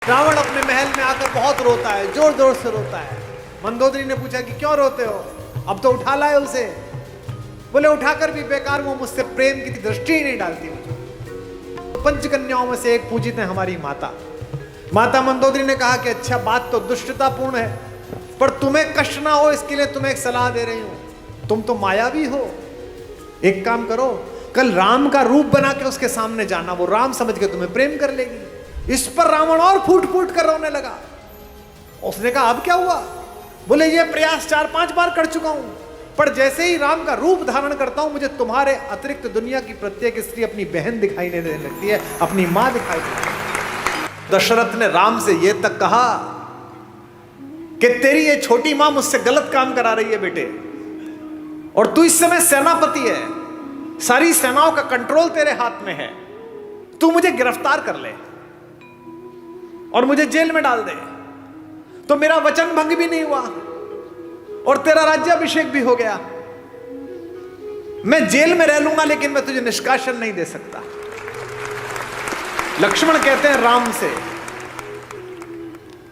रावण अपने महल में आकर बहुत रोता है, जोर जोर से रोता है। मंदोदरी ने पूछा कि क्यों रोते हो? अब तो उठा लाए उसे। बोले उठाकर भी बेकार, वो मुझसे प्रेम की दृष्टि ही नहीं डालती मुझे। पंचकन्याओं में से एक पूजित है हमारी माता। माता मंदोदरी ने कहा कि अच्छा, बात तो दुष्टतापूर्ण है, पर तुम्हें कष्ट ना हो इसके लिए तुम्हें एक सलाह दे रही हूं। तुम तो मायावी हो, एक काम करो, कल राम का रूप बना के उसके सामने जाना, वो राम समझ के तुम्हें प्रेम कर लेगी। इस पर रावण और फूट फूट कर रोने लगा। उसने कहा अब क्या हुआ? बोले ये प्रयास 4-5 बार कर चुका हूं, पर जैसे ही राम का रूप धारण करता हूं, मुझे तुम्हारे अतिरिक्त दुनिया की प्रत्येक स्त्री अपनी बहन दिखाई नहीं देने लगती है, अपनी मां दिखाई देती है। दशरथ ने राम से यह तक कहा कि तेरी ये छोटी मां मुझसे गलत काम करा रही है बेटे, और तू इस समय सेनापति है, सारी सेनाओं का कंट्रोल तेरे हाथ में है। तू मुझे गिरफ्तार कर ले और मुझे जेल में डाल दे, तो मेरा वचन भंग भी नहीं हुआ और तेरा राज्याभिषेक भी हो गया। मैं जेल में रह लूंगा, लेकिन मैं तुझे निष्कासन नहीं दे सकता। लक्ष्मण कहते हैं राम से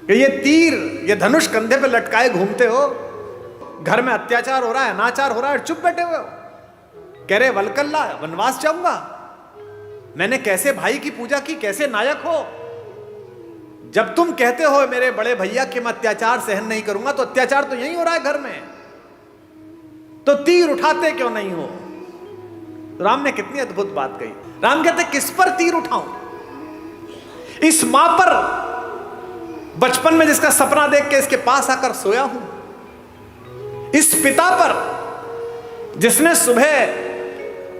कि ये तीर, ये धनुष कंधे पे लटकाए घूमते हो, घर में अत्याचार हो रहा है, अनाचार हो रहा है, चुप बैठे हुए हो। कह रहे वलकल्ला, वनवास जाऊंगा? मैंने कैसे भाई की पूजा की, कैसे नायक हो? जब तुम कहते हो मेरे बड़े भैया कि मैं अत्याचार सहन नहीं करूंगा, तो अत्याचार तो यही हो रहा है घर में, तो तीर उठाते क्यों नहीं हो? राम ने कितनी अद्भुत बात कही। राम कहते किस पर तीर उठाऊं? इस मां पर, बचपन में जिसका सपना देख के इसके पास आकर सोया हूं, इस पिता पर जिसने सुबह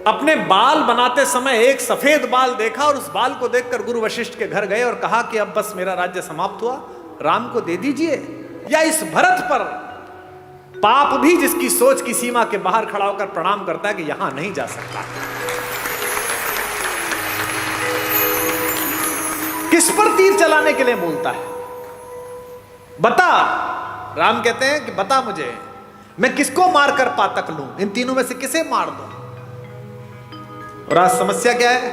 अपने बाल बनाते समय एक सफेद बाल देखा और उस बाल को देखकर गुरु वशिष्ठ के घर गए और कहा कि अब बस मेरा राज्य समाप्त हुआ, राम को दे दीजिए। या इस भरत पर, पाप भी जिसकी सोच की सीमा के बाहर खड़ा होकर प्रणाम करता है कि यहां नहीं जा सकता। किस पर तीर चलाने के लिए बोलता है? बता। राम कहते हैं कि बता मुझे, मैं किसको मारकर पातक लूं? इन तीनों में से किसे मार दूं? और आज समस्या क्या है?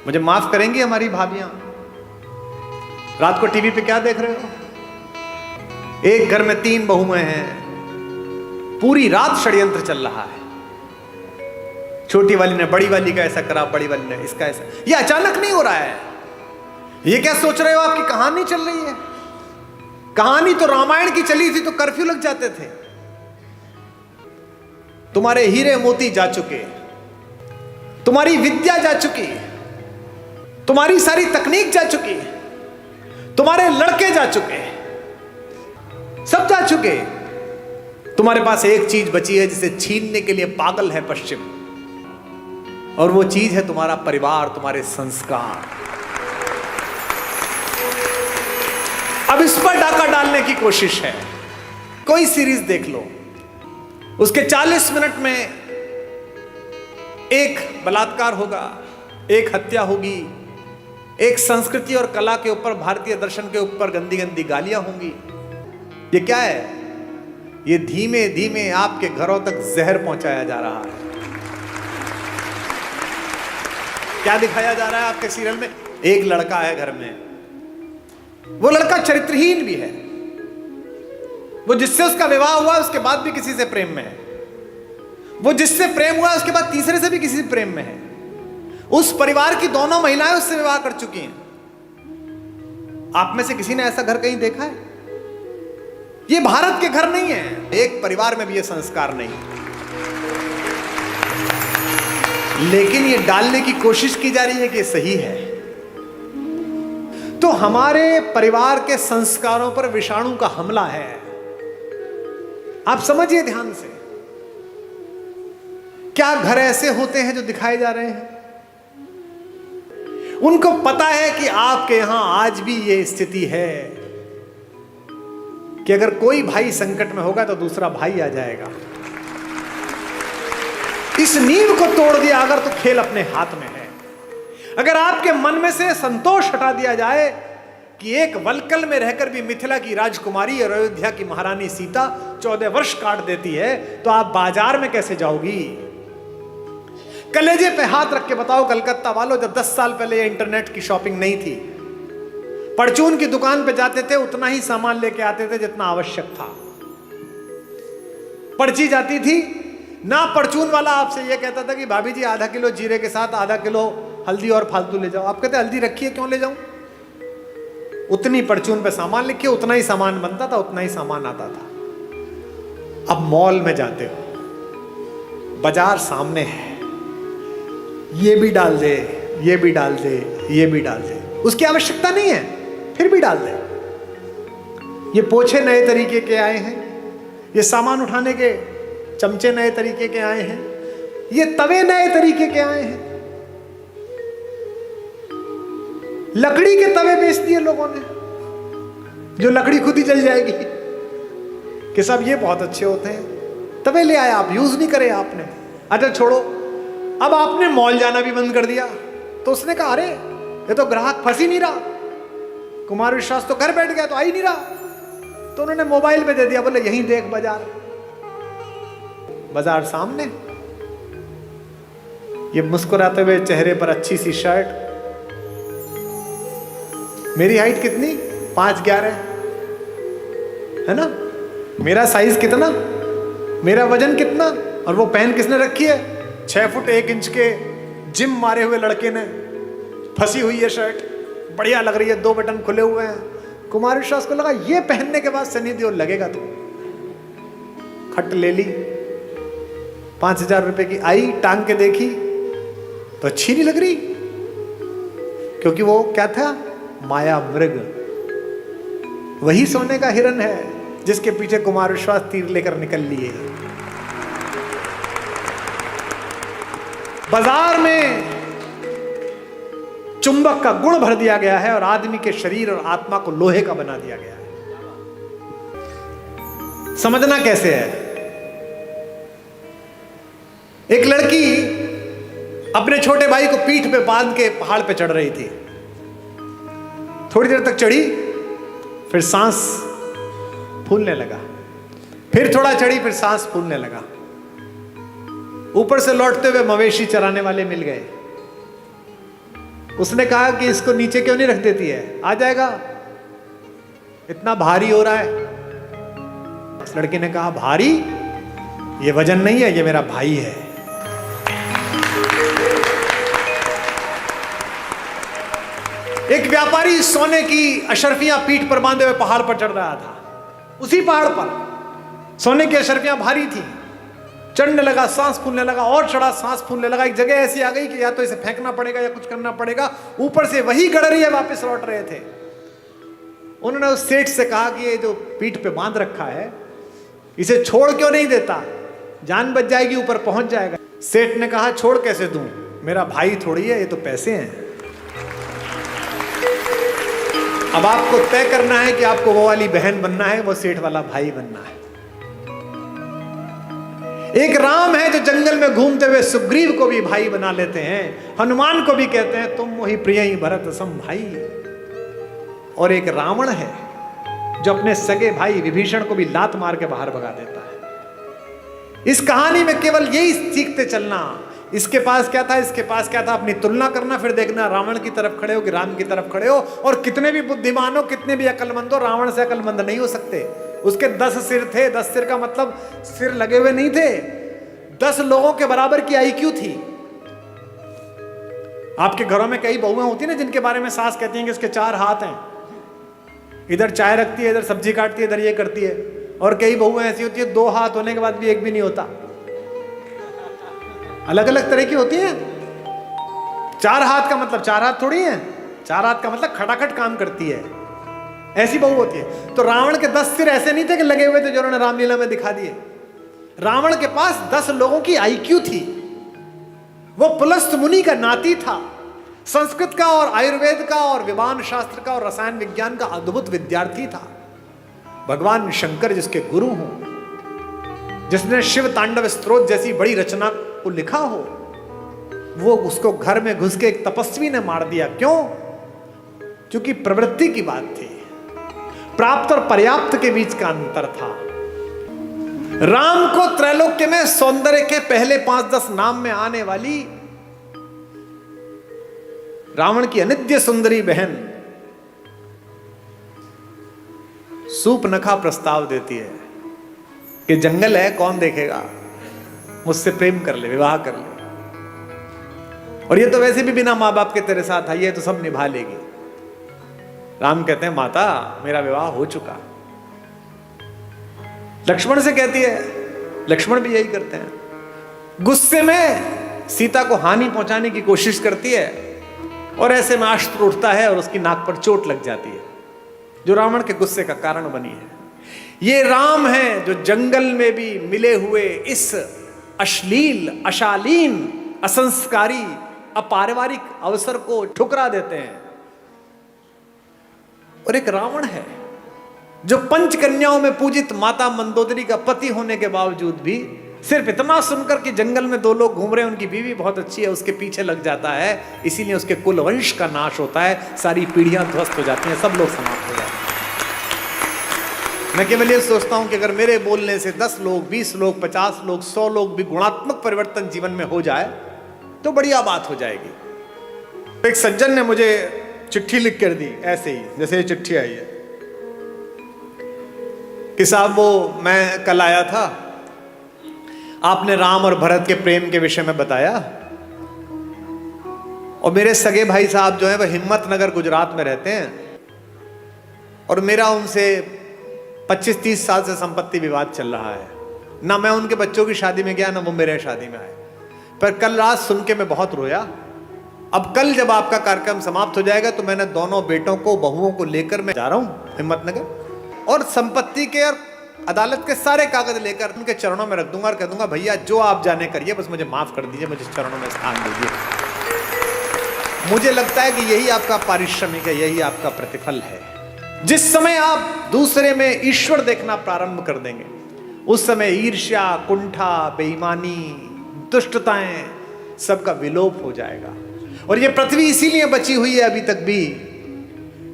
मुझे माफ करेंगी हमारी भाभियां, रात को टीवी पे क्या देख रहे हो? एक घर में 3 बहुएं हैं, पूरी रात षड्यंत्र चल रहा है। छोटी वाली ने बड़ी वाली का ऐसा करा, बड़ी वाली ने इसका ऐसा। ये अचानक नहीं हो रहा है। ये क्या सोच रहे हो? आपकी कहानी चल रही है। कहानी तो रामायण की चली थी तो कर्फ्यू लग जाते थे। तुम्हारे हीरे मोती जा चुके, तुम्हारी विद्या जा चुकी, तुम्हारी सारी तकनीक जा चुकी, तुम्हारे लड़के जा चुके, सब जा चुके। तुम्हारे पास एक चीज बची है जिसे छीनने के लिए पागल है पश्चिम, और वो चीज है तुम्हारा परिवार, तुम्हारे संस्कार। अब इस पर डाका डालने की कोशिश है। कोई सीरीज देख लो, उसके 40 मिनट में एक बलात्कार होगा, एक हत्या होगी, एक संस्कृति और कला के ऊपर, भारतीय दर्शन के ऊपर गंदी गंदी गालियां होंगी। ये क्या है? ये धीमे धीमे आपके घरों तक जहर पहुंचाया जा रहा है। क्या दिखाया जा रहा है आपके सीरियल में? एक लड़का है घर में, वो लड़का चरित्रहीन भी है, वो जिससे उसका विवाह हुआ उसके बाद भी किसी से प्रेम में है, वो जिससे प्रेम हुआ उसके बाद तीसरे से भी किसी से प्रेम में है। उस परिवार की दोनों महिलाएं उससे विवाह कर चुकी हैं। आप में से किसी ने ऐसा घर कहीं देखा है? ये भारत के घर नहीं है, एक परिवार में भी ये संस्कार नहीं, लेकिन ये डालने की कोशिश की जा रही है कि ये सही है। तो हमारे परिवार के संस्कारों पर विषाणु का हमला है। आप समझिए ध्यान से, क्या घर ऐसे होते हैं जो दिखाए जा रहे हैं? उनको पता है कि आपके यहां आज भी ये स्थिति है कि अगर कोई भाई संकट में होगा तो दूसरा भाई आ जाएगा। इस नींव को तोड़ दिया अगर तो खेल अपने हाथ में है। अगर आपके मन में से संतोष हटा दिया जाए कि एक वलकल में रहकर भी मिथिला की राजकुमारी और अयोध्या की महारानी सीता 14 वर्ष काट देती है, तो आप बाजार में कैसे जाओगी? कलेजे पे हाथ रख के बताओ कलकत्ता वालों, जब 10 साल पहले इंटरनेट की शॉपिंग नहीं थी परचून की दुकान पे जाते थे, उतना ही सामान लेके आते थे जितना आवश्यक था। पर्ची जाती थी ना, परचून वाला आपसे यह कहता था कि भाभी जी आधा किलो जीरे के साथ आधा किलो हल्दी और फालतू ले जाओ। आप कहते हल्दी रखी है, क्यों ले जाऊं? उतनी परचून पे सामान लिखिए, उतना ही सामान बनता था, उतना ही सामान आता था। अब मॉल में जाते हो, बाजार सामने है, ये भी डाल दे, ये भी डाल दे, ये भी डाल दे, उसकी आवश्यकता नहीं है फिर भी डाल दे। ये पोछे नए तरीके के आए हैं, ये सामान उठाने के चमचे नए तरीके के आए हैं, ये तवे नए तरीके के आए हैं। लकड़ी के तवे बेच दिए लोगों ने, जो लकड़ी खुद ही जल जाएगी, कि सब ये बहुत अच्छे होते हैं। तवे ले आए, आप यूज नहीं करे आपने। अच्छा छोड़ो, अब आपने मॉल जाना भी बंद कर दिया, तो उसने कहा अरे ये तो ग्राहक फंस ही नहीं रहा, कुमार विश्वास तो घर बैठ गया, तो आ ही नहीं रहा, तो उन्होंने मोबाइल पे दे दिया, बोले यहीं देख बाजार। बाजार सामने, ये मुस्कुराते हुए चेहरे पर अच्छी सी शर्ट, मेरी हाइट कितनी? 5'11" है ना, मेरा साइज कितना, मेरा वजन कितना, और वो पहन किसने रखी है? 6 फुट 1 इंच के जिम मारे हुए लड़के ने, फंसी हुई है शर्ट, बढ़िया लग रही है, 2 बटन खुले हुए हैं। कुमार विश्वास को लगा ये पहनने के बाद सनी देओल लगेगा, तो खट ले ली, 5000 रुपए की आई, टांग के देखी तो अच्छी नहीं लग रही, क्योंकि वो क्या था? माया मृग। वही सोने का हिरन है जिसके पीछे कुमार विश्वास तीर लेकर निकल लिए। बाजार में चुंबक का गुण भर दिया गया है और आदमी के शरीर और आत्मा को लोहे का बना दिया गया है। समझना कैसे है? एक लड़की अपने छोटे भाई को पीठ पे बांध के पहाड़ पे चढ़ रही थी। थोड़ी देर तक चढ़ी, फिर सांस फूलने लगा, फिर थोड़ा चढ़ी, फिर सांस फूलने लगा। ऊपर से लौटते हुए मवेशी चराने वाले मिल गए। उसने कहा कि इसको नीचे क्यों नहीं रख देती है, आ जाएगा, इतना भारी हो रहा है। उस लड़की ने कहा भारी? ये वजन नहीं है, ये मेरा भाई है। एक व्यापारी सोने की अशर्फियां पीठ पर बांधे हुए पहाड़ पर चढ़ रहा था। उसी पहाड़ पर सोने की अशर्फियां भारी थी। चढ़ने लगा, सांस फूलने लगा, और चढ़ा, सांस फूलने लगा। एक जगह ऐसी आ गई कि या तो इसे फेंकना पड़ेगा या कुछ करना पड़ेगा। ऊपर से वही गडरिया वापस लौट रहे थे। उन्होंने उस सेठ से कहा कि ये जो पीठ पे बांध रखा है, इसे छोड़ क्यों नहीं देता? जान बच जाएगी, ऊपर पहुंच जाएगा। सेठ ने कहा छोड़ कैसे दूं, मेरा भाई थोड़ी है, ये तो पैसे हैं। अब आपको तय करना है कि आपको वो वाली बहन बनना है, वो सेठ वाला भाई बनना है। एक राम है जो जंगल में घूमते हुए सुग्रीव को भी भाई बना लेते हैं, हनुमान को भी कहते हैं तुम मोहि प्रिय ही भरत सम भाई। और एक रावण है जो अपने सगे भाई विभीषण को भी लात मार के बाहर भगा देता है। इस कहानी में केवल यही सीखते चलना, इसके पास क्या था, इसके पास क्या था, अपनी तुलना करना, फिर देखना रावण की तरफ खड़े हो कि राम की तरफ खड़े हो। और कितने भी बुद्धिमान हो, कितने भी अकलमंद हो, रावण से अकलमंद नहीं हो सकते। उसके 10 सिर थे। 10 सिर का मतलब सिर लगे हुए नहीं थे, 10 लोगों के बराबर की IQ थी। आपके घरों में कई बहुएं होती है ना, जिनके बारे में सास कहती हैं कि इसके 4 हाथ हैं, इधर चाय रखती है, इधर सब्जी काटती है, इधर ये करती है। और कई बहुएं ऐसी होती है 2 हाथ होने के बाद भी एक भी नहीं होता। अलग अलग तरह की होती हैं। 4 हाथ का मतलब 4 हाथ थोड़ी है, 4 हाथ का मतलब खटाखट काम करती है, ऐसी बहू होती है। तो रावण के 10 सिर ऐसे नहीं थे कि लगे हुए थे जो उन्होंने रामलीला में दिखा दिए। रावण के पास 10 लोगों की IQ थी। वो पुलस्त मुनि का नाती था। संस्कृत का और आयुर्वेद का और विमान शास्त्र का और रसायन विज्ञान का अद्भुत विद्यार्थी था। भगवान शंकर जिसके गुरु हों, जिसने शिव तांडव स्तोत्र जैसी बड़ी रचना को लिखा हो, वो उसको घर में घुस के एक तपस्वी ने मार दिया। क्यों? क्योंकि प्रवृत्ति की बात थी। प्राप्त और पर्याप्त के बीच का अंतर था। राम को त्रैलोक्य में सौंदर्य के पहले 5-10 नाम में आने वाली रावण की अनित्य सुंदरी बहन सूपनखा प्रस्ताव देती है कि जंगल है, कौन देखेगा, मुझसे प्रेम कर ले, विवाह कर ले, और ये तो वैसे भी बिना माँ बाप के तेरे साथ आई है, तो सब निभा लेगी। राम कहते हैं माता मेरा विवाह हो चुका। लक्ष्मण से कहती है, लक्ष्मण भी यही करते हैं, गुस्से में सीता को हानि पहुंचाने की कोशिश करती है और ऐसे में अस्त्र उठता है और उसकी नाक पर चोट लग जाती है, जो रावण के गुस्से का कारण बनी है। ये राम है जो जंगल में भी मिले हुए इस अश्लील, अशालीन, असंस्कारी, अपारिवारिक अवसर को ठुकरा देते हैं। और एक रावण है जो पंच कन्याओं में पूजित माता मंदोदरी का पति होने के बावजूद भी सिर्फ इतना सुनकर कि जंगल में 2 लोग घूम रहे हैं, उनकी बीवी बहुत अच्छी है, उसके पीछे लग जाता है, इसीलिए उसके कुल वंश का नाश होता है, सारी पीढ़ियां ध्वस्त हो जाती हैं, सब लोग समाप्त हो जाते हैं। मैं केवल ये सोचता हूं कि अगर मेरे बोलने से 10 लोग, 20 लोग, 50 लोग, 100 लोग भी गुणात्मक परिवर्तन जीवन में हो जाए तो बढ़िया बात हो जाएगी। एक सज्जन ने मुझे चिट्ठी लिख कर दी, ऐसे ही जैसे ये चिट्ठी आई है कि साहब वो मैं कल आया था, आपने राम और भरत के प्रेम के विषय में बताया, और मेरे सगे भाई साहब जो हैं वह हिम्मतनगर गुजरात में रहते हैं, और मेरा उनसे 25-30 साल से संपत्ति विवाद चल रहा है। ना मैं उनके बच्चों की शादी में गया, ना वो मेरे शादी में आए, पर कल रात सुन के मैं बहुत रोया। अब कल जब आपका कार्यक्रम समाप्त हो जाएगा तो मैंने दोनों बेटों को, बहुओं को लेकर मैं जा रहा हूं हिम्मतनगर, और संपत्ति के और अदालत के सारे कागज लेकर उनके चरणों में रख दूंगा और कह दूंगा भैया जो आप जाने करिए, बस मुझे माफ कर दीजिए, मुझे चरणों में स्थान दीजिए। मुझे लगता है कि यही आपका पारिश्रमिक है, यही आपका प्रतिफल है। जिस समय आप दूसरे में ईश्वर देखना प्रारंभ कर देंगे, उस समय ईर्ष्या, कुंठा, बेईमानी, दुष्टताएं सबका विलोप हो जाएगा। और ये पृथ्वी इसीलिए बची हुई है अभी तक भी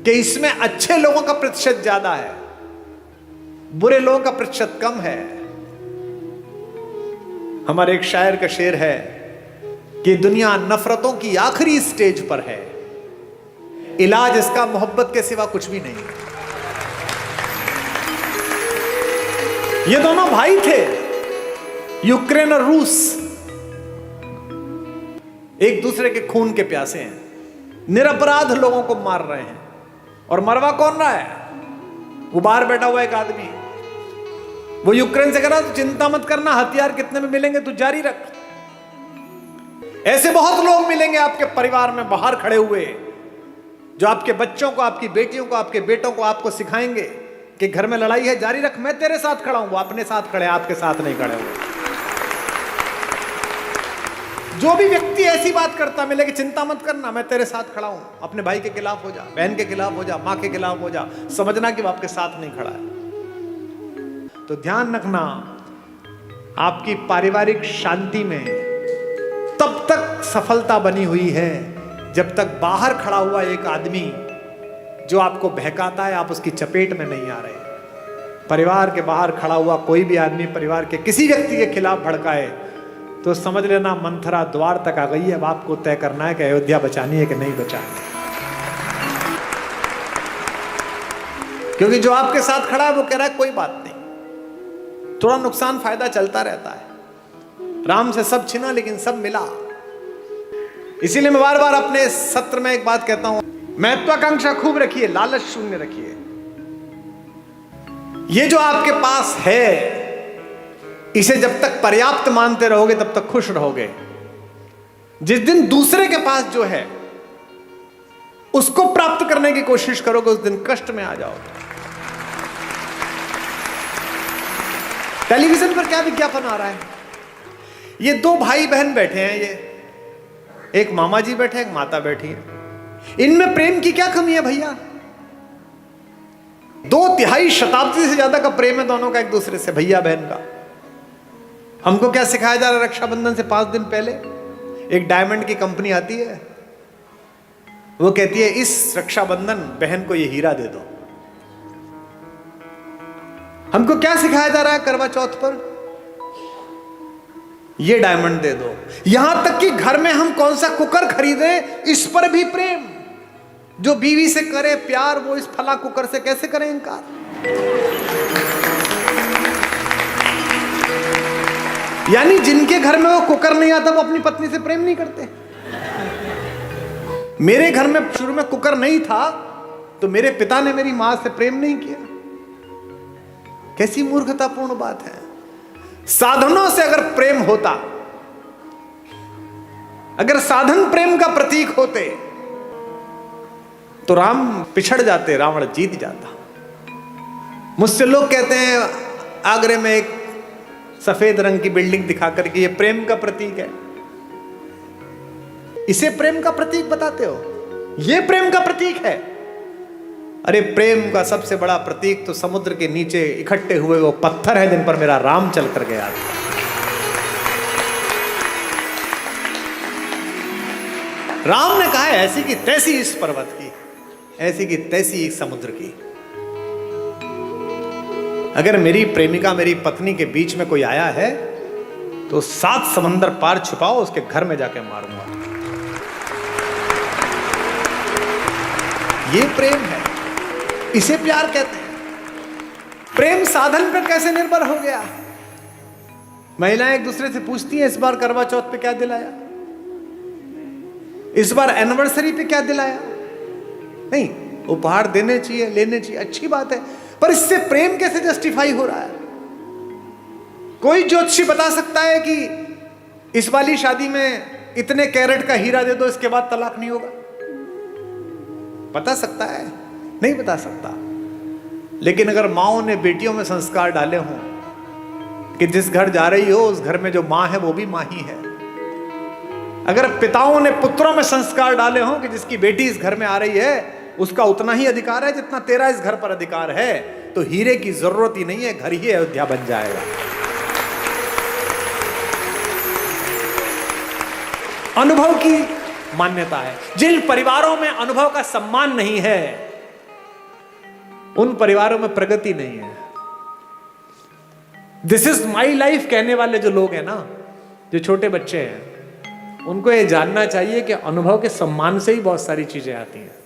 कि इसमें अच्छे लोगों का प्रतिशत ज्यादा है, बुरे लोगों का प्रतिशत कम है। हमारे एक शायर का शेर है कि दुनिया नफरतों की आखिरी स्टेज पर है, इलाज इसका मोहब्बत के सिवा कुछ भी नहीं। ये दोनों भाई थे, यूक्रेन और रूस, एक दूसरे के खून के प्यासे हैं, निरपराध लोगों को मार रहे हैं, और मरवा कौन रहा है? वो बाहर बैठा हुआ एक आदमी, वो यूक्रेन से कह रहा तो चिंता मत करना, हथियार कितने में मिलेंगे तू जारी रख। ऐसे बहुत लोग मिलेंगे आपके परिवार में बाहर खड़े हुए, जो आपके बच्चों को, आपकी बेटियों को, आपके बेटों को आपको सिखाएंगे कि घर में लड़ाई है, जारी रख, मैं तेरे साथ खड़ा हूं। वो अपने साथ खड़े, आपके साथ नहीं खड़े हुए। जो भी व्यक्ति ऐसी बात करता मिले कि चिंता मत करना, मैं तेरे साथ खड़ा हूं, अपने भाई के खिलाफ हो जा, बहन के खिलाफ हो जा, मां के खिलाफ हो जा, समझना कि वो आपके साथ नहीं खड़ा है। तो ध्यान रखना, आपकी पारिवारिक शांति में तब तक सफलता बनी हुई है जब तक बाहर खड़ा हुआ एक आदमी जो आपको बहकाता है, आप उसकी चपेट में नहीं आ रहे। परिवार के बाहर खड़ा हुआ कोई भी आदमी परिवार के किसी व्यक्ति के खिलाफ भड़काए तो समझ लेना मंथरा द्वार तक आ गई है। अब आपको तय करना है कि अयोध्या बचानी है कि नहीं बचानी, क्योंकि जो आपके साथ खड़ा है वो कह रहा है कोई बात नहीं, थोड़ा नुकसान फायदा चलता रहता है। राम से सब छिना लेकिन सब मिला। इसीलिए मैं बार बार अपने सत्र में एक बात कहता हूं, महत्वाकांक्षा खूब रखिए, लालच शून्य रखिए। ये जो आपके पास है इसे जब तक पर्याप्त मानते रहोगे तब तक खुश रहोगे। जिस दिन दूसरे के पास जो है उसको प्राप्त करने की कोशिश करोगे, उस दिन कष्ट में आ जाओगे। टेलीविजन पर क्या विज्ञापन आ रहा है? ये 2 भाई बहन बैठे हैं, ये एक मामा जी बैठे, एक माता बैठी है। इनमें प्रेम की क्या कमी है भैया? 2 शताब्दी से ज्यादा का प्रेम है दोनों का एक दूसरे से, भैया बहन का। हमको क्या सिखाया जा रहा है? रक्षाबंधन से 5 दिन पहले एक डायमंड की कंपनी आती है, वो कहती है इस रक्षाबंधन बहन को ये हीरा दे दो। हमको क्या सिखाया जा रहा है करवा चौथ पर? ये डायमंड दे दो। यहां तक कि घर में हम कौन सा कुकर खरीदें इस पर भी प्रेम। जो बीवी से करे प्यार वो इस फला कुकर से कैसे करें इनकार? यानी जिनके घर में वो कुकर नहीं आता वो अपनी पत्नी से प्रेम नहीं करते। मेरे घर में शुरू में कुकर नहीं था तो मेरे पिता ने मेरी मां से प्रेम नहीं किया। कैसी मूर्खतापूर्ण बात है। साधनों से अगर प्रेम होता, अगर साधन प्रेम का प्रतीक होते तो राम पिछड़ जाते, रावण जीत जाता। मुझसे लोग कहते हैं आगरे में एक सफेद रंग की बिल्डिंग दिखाकर कि ये प्रेम का प्रतीक है। इसे प्रेम का प्रतीक बताते हो? ये प्रेम का प्रतीक है? अरे प्रेम का सबसे बड़ा प्रतीक तो समुद्र के नीचे इकट्ठे हुए वो पत्थर है जिन पर मेरा राम चल कर गया था। राम ने कहा है ऐसी की तैसी इस पर्वत की, ऐसी की तैसी इस समुद्र की। अगर मेरी प्रेमिका मेरी पत्नी के बीच में कोई आया है तो 7 समंदर पार छुपाओ, उसके घर में जाके मारूंगा। ये प्रेम है, इसे प्यार कहते हैं। प्रेम साधन पर कैसे निर्भर हो गया? महिलाएं एक दूसरे से पूछती हैं इस बार करवा चौथ पे क्या दिलाया, इस बार एनिवर्सरी पे क्या दिलाया। नहीं, उपहार देने चाहिए, लेने चाहिए, अच्छी बात है, पर इससे प्रेम कैसे जस्टिफाई हो रहा है? कोई ज्योतिषी बता सकता है कि इस वाली शादी में इतने कैरेट का हीरा दे दो, इसके बाद तलाक नहीं होगा? बता सकता है? नहीं बता सकता। लेकिन अगर माओ ने बेटियों में संस्कार डाले हों कि जिस घर जा रही हो उस घर में जो मां है वो भी मां ही है, अगर पिताओं ने पुत्रों में संस्कार डाले हों कि जिसकी बेटी इस घर में आ रही है उसका उतना ही अधिकार है जितना तेरा इस घर पर अधिकार है, तो हीरे की जरूरत ही नहीं है, घर ही अयोध्या बन जाएगा। अनुभव की मान्यता है। जिन परिवारों में अनुभव का सम्मान नहीं है उन परिवारों में प्रगति नहीं है। दिस इज माई लाइफ कहने वाले जो लोग हैं ना, जो छोटे बच्चे हैं, उनको ये जानना चाहिए कि अनुभव के सम्मान से ही बहुत सारी चीजें आती हैं।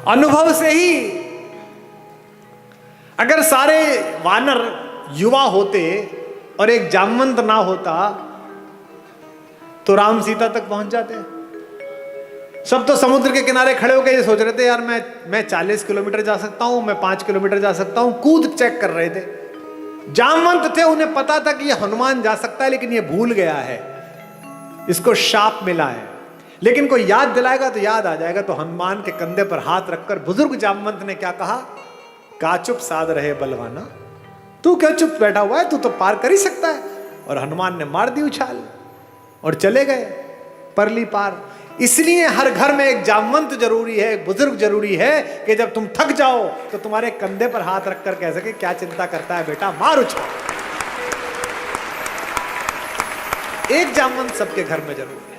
अनुभव से ही अगर सारे वानर युवा होते और एक जामवंत ना होता तो राम सीता तक पहुंच जाते। सब तो समुद्र के किनारे खड़े होकर ये सोच रहे थे यार मैं 40 किलोमीटर जा सकता हूं, मैं 5 किलोमीटर जा सकता हूं, कूद चेक कर रहे थे। जामवंत थे, उन्हें पता था कि ये हनुमान जा सकता है लेकिन ये भूल गया है, इसको शाप मिला है। लेकिन कोई याद दिलाएगा तो याद आ जाएगा। तो हनुमान के कंधे पर हाथ रखकर बुजुर्ग जामवंत ने क्या कहा? का चुप साध रहे बलवाना, तू क्या चुप बैठा हुआ है, तू तो पार कर ही सकता है। और हनुमान ने मार दी उछाल और चले गए परली पार। इसलिए हर घर में एक जामवंत जरूरी है, एक बुजुर्ग जरूरी है कि जब तुम थक जाओ तो तुम्हारे कंधे पर हाथ रखकर कह सके क्या चिंता करता है बेटा, मार उछाल। एक जामवंत सबके घर में जरूरी है।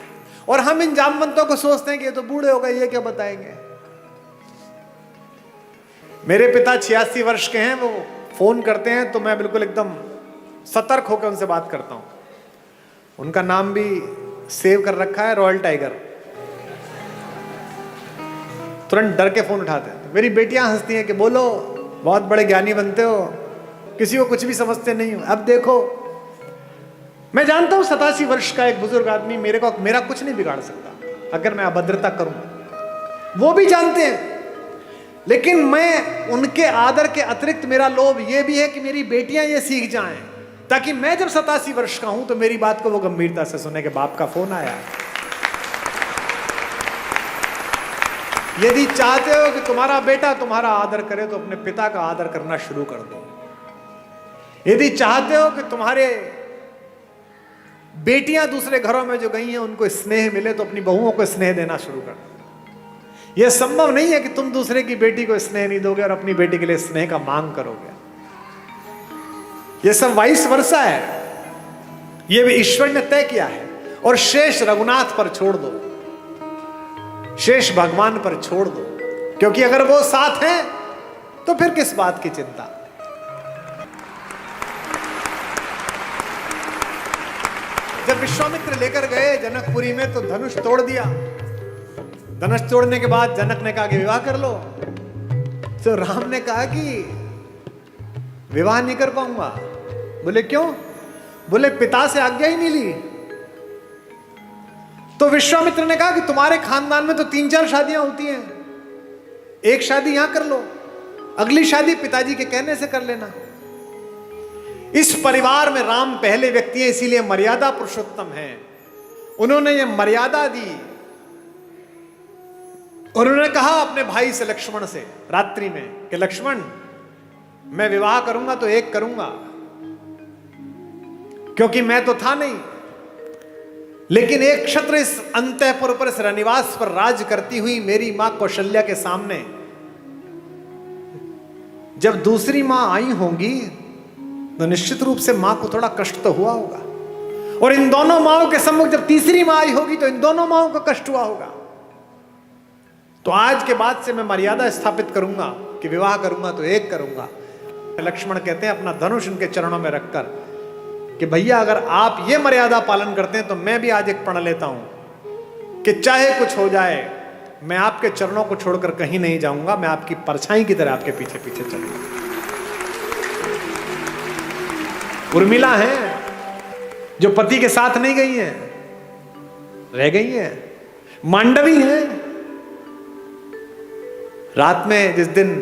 और हम इन जामवंतों को सोचते हैं कि ये तो बूढ़े हो गए, ये क्या बताएंगे। मेरे पिता 86 वर्ष के हैं, वो फोन करते हैं तो मैं बिल्कुल एकदम सतर्क होकर उनसे बात करता हूं। उनका नाम भी सेव कर रखा है, रॉयल टाइगर। तुरंत डर के फोन उठाते हैं। मेरी बेटियां हंसती हैं कि बोलो, बहुत बड़े ज्ञानी बनते हो, किसी को कुछ भी समझते नहीं हो। अब देखो, मैं जानता हूं 87 वर्ष का एक बुजुर्ग आदमी मेरा कुछ नहीं बिगाड़ सकता अगर मैं अभद्रता करूं, वो भी जानते हैं। लेकिन मैं उनके आदर के अतिरिक्त मेरा लोभ ये भी है कि मेरी बेटियां ये सीख जाएं, ताकि मैं जब 87 वर्ष का हूं तो मेरी बात को वो गंभीरता से सुने कि बाप का फोन आया। यदि चाहते हो कि तुम्हारा बेटा तुम्हारा आदर करे तो अपने पिता का आदर करना शुरू कर दो। यदि चाहते हो कि तुम्हारे बेटियां दूसरे घरों में जो गई हैं उनको स्नेह मिले तो अपनी बहुओं को स्नेह देना शुरू कर दो। यह संभव नहीं है कि तुम दूसरे की बेटी को स्नेह नहीं दोगे और अपनी बेटी के लिए स्नेह का मांग करोगे। यह सब वाइस वर्सा है, यह भी ईश्वर ने तय किया है। और शेष रघुनाथ पर छोड़ दो, शेष भगवान पर छोड़ दो, क्योंकि अगर वो साथ हैं तो फिर किस बात की चिंता। जब विश्वामित्र लेकर गए जनकपुरी में तो धनुष तोड़ दिया। धनुष तोड़ने के बाद जनक ने कहा कि विवाह कर लो। तो राम ने कहा कि विवाह नहीं कर पाऊंगा। बोले क्यों? बोले पिता से आज्ञा ही नहीं ली। तो विश्वामित्र ने कहा कि तुम्हारे खानदान में तो 3-4 शादियां होती हैं, एक शादी यहां कर लो, अगली शादी पिताजी के कहने से कर लेना। इस परिवार में राम पहले व्यक्ति हैं, इसीलिए मर्यादा पुरुषोत्तम है। उन्होंने ये मर्यादा दी और उन्होंने कहा अपने भाई से, लक्ष्मण से, रात्रि में कि लक्ष्मण, मैं विवाह करूंगा तो एक करूंगा, क्योंकि मैं तो था नहीं, लेकिन एक क्षत्र इस अंतःपुर पर, इस रनिवास पर राज करती हुई मेरी मां कौशल्या के सामने जब दूसरी मां आई होंगी तो निश्चित रूप से मां को थोड़ा कष्ट तो हुआ होगा, और इन दोनों माओं के सम्मुख जब तीसरी मां आई होगी तो इन दोनों माओं को कष्ट हुआ होगा। तो आज के बाद से मैं मर्यादा स्थापित करूंगा कि विवाह करूंगा तो एक करूंगा। लक्ष्मण कहते हैं अपना धनुष इनके चरणों में रखकर कि भैया अगर आप ये मर्यादा पालन करते हैं तो मैं भी आज एक प्रण लेता हूं कि चाहे कुछ हो जाए मैं आपके चरणों को छोड़कर कहीं नहीं जाऊंगा, मैं आपकी परछाई की तरह आपके पीछे पीछे चलूंगा। उर्मिला है जो पति के साथ नहीं गई है, रह गई है। मांडवी है, रात में जिस दिन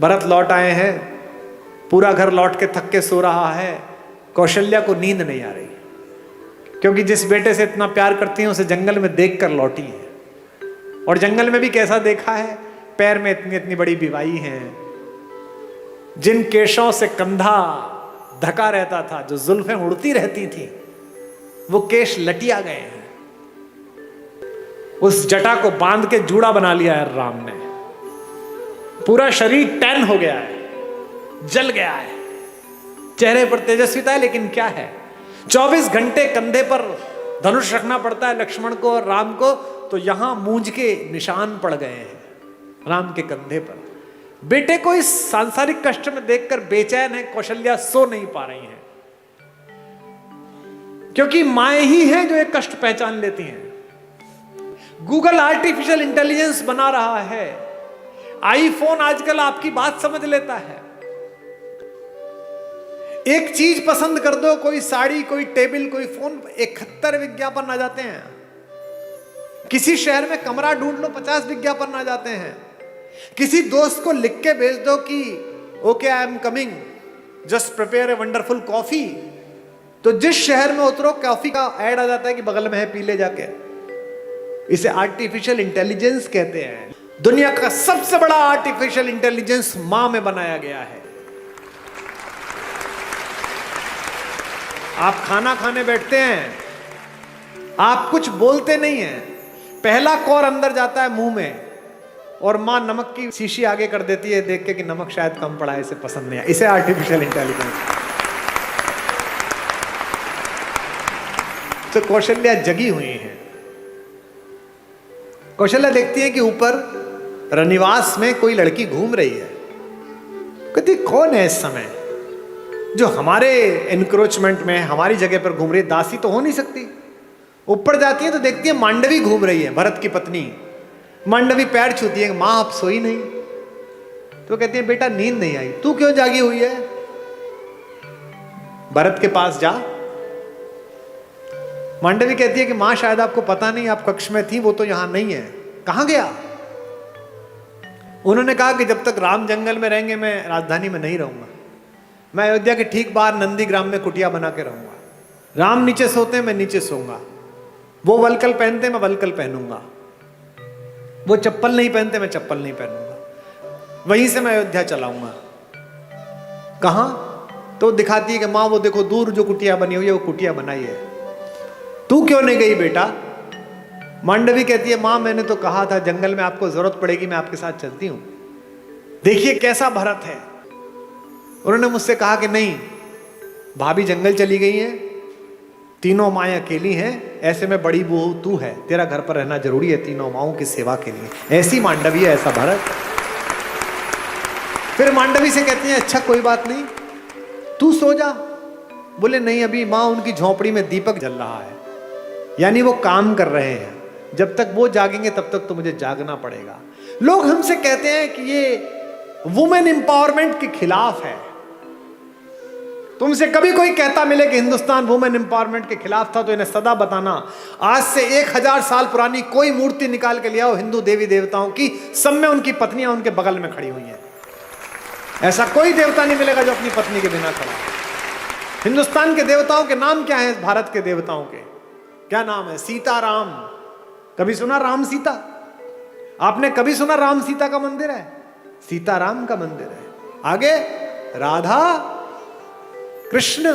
भरत लौट आए हैं, पूरा घर लौट के थक के सो रहा है, कौशल्या को नींद नहीं आ रही, क्योंकि जिस बेटे से इतना प्यार करती है उसे जंगल में देखकर लौटी है। और जंगल में भी कैसा देखा है, पैर में इतनी इतनी बड़ी बिवाई है, जिन केशों से कंधा ढका रहता था, जो जुल्फें उड़ती रहती थी, वो केश लटिया गए हैं। उस जटा को बांध के जूड़ा बना लिया है राम ने, पूरा शरीर टैन हो गया है, जल गया है, चेहरे पर तेजस्विता है, लेकिन क्या है, 24 घंटे कंधे पर धनुष रखना पड़ता है लक्ष्मण को और राम को, तो यहां मूंज के निशान पड़ गए हैं राम के कंधे पर। बेटे को इस सांसारिक कष्ट में देखकर बेचैन है कौशल्या, सो नहीं पा रही हैं, क्योंकि माएं ही हैं जो एक कष्ट पहचान लेती हैं। गूगल आर्टिफिशियल इंटेलिजेंस बना रहा है, आईफोन आजकल आपकी बात समझ लेता है। एक चीज पसंद कर दो, कोई साड़ी, कोई टेबल, कोई फोन, 71 विज्ञापन आ जाते हैं। किसी शहर में कमरा ढूंढ लो, 50 विज्ञापन आ जाते हैं। किसी दोस्त को लिख के भेज दो कि okay I am coming, just prepare a wonderful coffee, तो जिस शहर में उतरो कॉफी का ऐड आ जाता है कि बगल में है, पी ले जाके। इसे आर्टिफिशियल इंटेलिजेंस कहते हैं। दुनिया का सबसे बड़ा आर्टिफिशियल इंटेलिजेंस मां में बनाया गया है। आप खाना खाने बैठते हैं, आप कुछ बोलते नहीं हैं, पहला कौर अंदर जाता है मुंह में, और मां नमक की शीशी आगे कर देती है देख के कि नमक शायद कम पड़ा है, इसे पसंद नहीं है। इसे आर्टिफिशियल इंटेलिजेंस। तो कौशल्या जगी हुई है। कौशल्या देखती है कि ऊपर रनिवास में कोई लड़की घूम रही है। कहती कौन है इस समय जो हमारे एनक्रोचमेंट में हमारी जगह पर घूम रही है, दासी तो हो नहीं सकती। ऊपर जाती है तो देखती है मांडवी घूम रही है, भरत की पत्नी। मांडवी पैर छूती है, मां आप सोई नहीं? तो कहती है बेटा नींद नहीं आई। तू क्यों जागी हुई है? भरत के पास जा। मांडवी कहती है कि मां शायद आपको पता नहीं, आप कक्ष में थी, वो तो यहां नहीं है। कहां गया? उन्होंने कहा कि जब तक राम जंगल में रहेंगे मैं राजधानी में नहीं रहूंगा, मैं अयोध्या के ठीक बाहर नंदीग्राम में कुटिया बना के रहूंगा। राम नीचे सोते हैं, मैं नीचे सोऊंगा। वो वलकल पहनते, मैं वलकल पहनूंगा। वो चप्पल नहीं पहनते, मैं चप्पल नहीं पहनूंगा। वहीं से मैं अयोध्या चलाऊंगा। कहां? तो दिखाती है कि मां वो देखो दूर जो कुटिया बनी हुई है, वो कुटिया बनाई है। तू क्यों नहीं गई बेटा? मांडवी कहती है मां मैंने तो कहा था जंगल में आपको जरूरत पड़ेगी मैं आपके साथ चलती हूं। देखिए कैसा भरत है। उन्होंने मुझसे कहा कि नहीं, भाभी जंगल चली गई है, तीनों माएं अकेली हैं, ऐसे में बड़ी बहू तू है, तेरा घर पर रहना जरूरी है तीनों माओं की सेवा के लिए। ऐसी मांडवी है, ऐसा भरत। फिर मांडवी से कहती है अच्छा कोई बात नहीं, तू सो जा। बोले नहीं, अभी मां उनकी झोंपड़ी में दीपक जल रहा है, यानी वो काम कर रहे हैं, जब तक वो जागेंगे तब तक तो मुझे जागना पड़ेगा। लोग हमसे कहते हैं कि ये वुमेन एम्पावरमेंट के खिलाफ है, तुमसे कभी कोई कहता मिले कि हिंदुस्तान वुमेन एम्पावरमेंट के खिलाफ था तो इन्हें सदा बताना, आज से 1000 साल पुरानी कोई मूर्ति निकाल के ले आओ हिंदू देवी देवताओं की, सब में उनकी पत्नियां उनके बगल में खड़ी हुई हैं। ऐसा कोई देवता नहीं मिलेगा जो अपनी पत्नी के बिना खड़ा। हिंदुस्तान के देवताओं के नाम क्या है? भारत के देवताओं के क्या नाम है? सीता राम। कभी सुना राम सीता? आपने कभी सुना राम सीता का मंदिर है? सीताराम का मंदिर है। आगे राधा कृष्ण।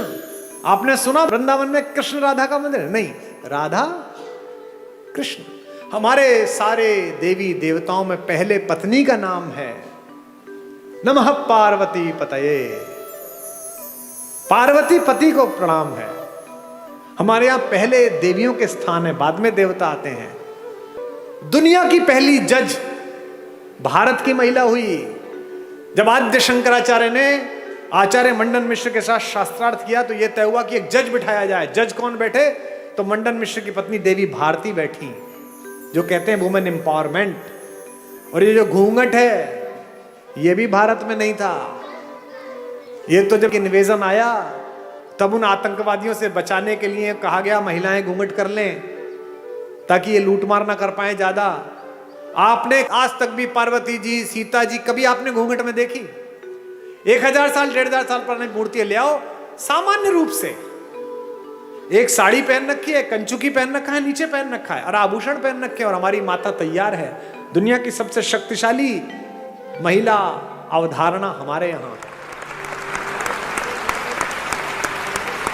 आपने सुना वृंदावन में कृष्ण राधा का मंदिर है? नहीं, राधा कृष्ण। हमारे सारे देवी देवताओं में पहले पत्नी का नाम है नमः पार्वती पतये। पार्वती पति को प्रणाम है। हमारे यहां पहले देवियों के स्थान है, बाद में देवता आते हैं। दुनिया की पहली जज भारत की महिला हुई। जब आद्य शंकराचार्य ने आचार्य मंडन मिश्र के साथ शास्त्रार्थ किया तो यह तय हुआ कि एक जज बिठाया जाए। जज कौन बैठे? तो मंडन मिश्र की पत्नी देवी भारती बैठी, जो कहते हैं वुमेन एम्पावरमेंट। और ये जो घूंघट है ये भी भारत में नहीं था। ये तो जब इन्वेजन आया तब उन आतंकवादियों से बचाने के लिए कहा गया महिलाएं घूंघट कर लें ताकि ये लूटमार ना कर पाए ज्यादा। आपने आज तक भी पार्वती जी, सीता जी कभी आपने घूंघट में देखी? 1000 साल 1500 साल पुरानी मूर्तियां ले आओ, सामान्य रूप से एक साड़ी पहन रखी है, कंचुकी पहन रखा है, नीचे पहन रखा है और आभूषण पहन रखे हैं, और हमारी माता तैयार है। दुनिया की सबसे शक्तिशाली महिला अवधारणा हमारे यहां।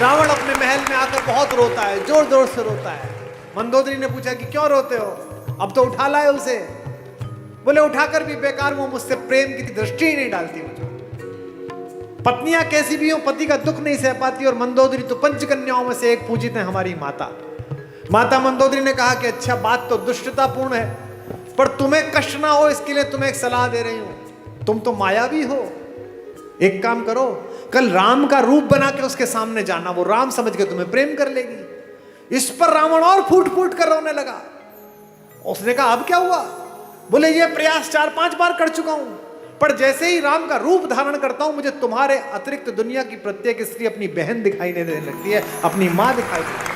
रावण अपने महल में आकर बहुत रोता है, जोर जोर से रोता है। मंदोदरी ने पूछा कि क्यों रोते हो? अब तो उठा लाए उसे। बोले उठाकर भी बेकार, वो मुझसे प्रेम की दृष्टि ही नहीं डालती मुझे। पत्नियां कैसी भी हो, पति का दुख नहीं सह पाती। और मंदोदरी तो पंचकन्याओं में से एक पूजित है, हमारी माता। माता मंदोदरी ने कहा कि अच्छा, बात तो दुष्टतापूर्ण है, पर तुम्हें कष्ट ना हो इसके लिए तुम्हें एक सलाह दे रही हूं। तुम तो मायावी हो, एक काम करो, कल राम का रूप बना के उसके सामने जाना, वो राम समझ के तुम्हें प्रेम कर लेगी। इस पर रावण और फूट फूट कर रोने लगा। उसने कहा अब क्या हुआ? बोले ये प्रयास 4-5 बार कर चुका हूं, पर जैसे ही राम का रूप धारण करता हूं मुझे तुम्हारे अतिरिक्त दुनिया की प्रत्येक स्त्री अपनी बहन दिखाई देने लगती है, अपनी मां दिखाई देती है।